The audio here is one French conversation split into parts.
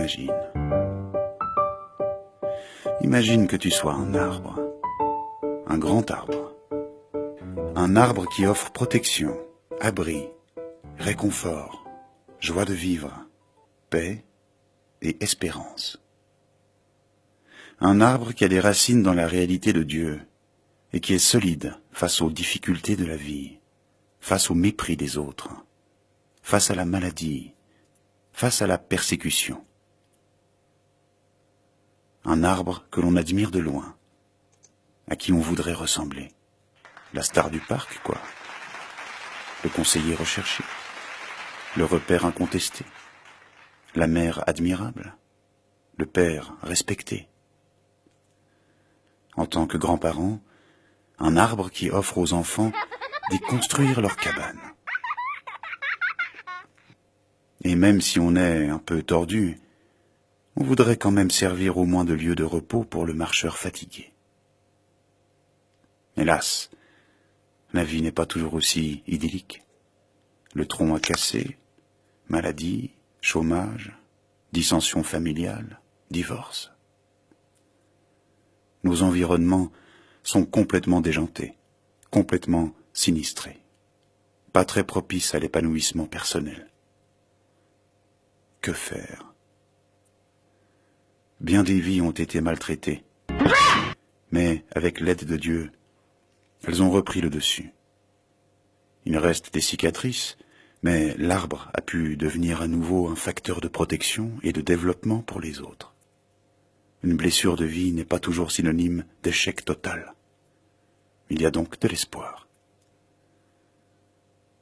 imagine. Imagine que tu sois un arbre, un grand arbre. Un arbre qui offre protection, abri, réconfort, joie de vivre, paix et espérance. Un arbre qui a des racines dans la réalité de Dieu et qui est solide face aux difficultés de la vie, face au mépris des autres, face à la maladie, face à la persécution. Un arbre que l'on admire de loin, à qui on voudrait ressembler. La star du parc, quoi. Le conseiller recherché, le repère incontesté, la mère admirable, le père respecté. En tant que grands-parents, un arbre qui offre aux enfants d'y construire leur cabane. Et même si on est un peu tordu, on voudrait quand même servir au moins de lieu de repos pour le marcheur fatigué. Hélas, la vie n'est pas toujours aussi idyllique. Le tronc a cassé, maladie, chômage, dissension familiale, divorce. Nos environnements sont complètement déjantés, complètement sinistrés, pas très propices à l'épanouissement personnel. Que faire? Bien des vies ont été maltraitées, mais avec l'aide de Dieu, elles ont repris le dessus. Il reste des cicatrices, mais l'arbre a pu devenir à nouveau un facteur de protection et de développement pour les autres. Une blessure de vie n'est pas toujours synonyme d'échec total. Il y a donc de l'espoir.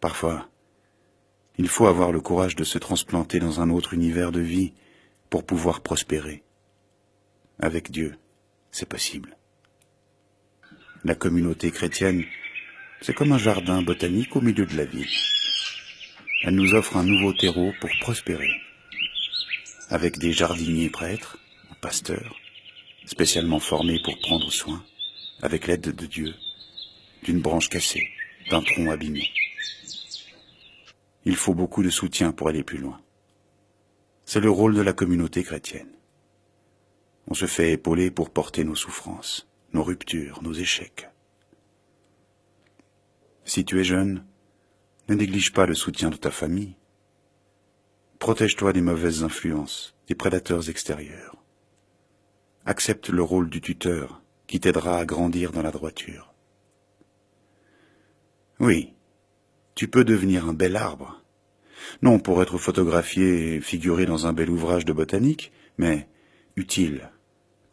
Parfois, il faut avoir le courage de se transplanter dans un autre univers de vie pour pouvoir prospérer. Avec Dieu, c'est possible. La communauté chrétienne, c'est comme un jardin botanique au milieu de la ville. Elle nous offre un nouveau terreau pour prospérer, avec des jardiniers prêtres, pasteurs, spécialement formés pour prendre soin, avec l'aide de Dieu, d'une branche cassée, d'un tronc abîmé. Il faut beaucoup de soutien pour aller plus loin. C'est le rôle de la communauté chrétienne. On se fait épauler pour porter nos souffrances, nos ruptures, nos échecs. Si tu es jeune, ne néglige pas le soutien de ta famille. Protège-toi des mauvaises influences, des prédateurs extérieurs. Accepte le rôle du tuteur qui t'aidera à grandir dans la droiture. Oui, tu peux devenir un bel arbre. Non pour être photographié et figuré dans un bel ouvrage de botanique, mais utile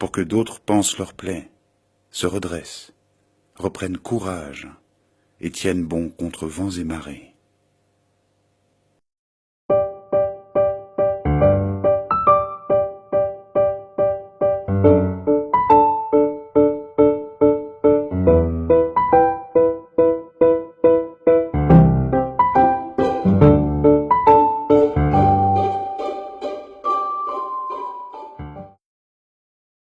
pour que d'autres pansent leur plaie, se redressent, reprennent courage et tiennent bon contre vents et marées.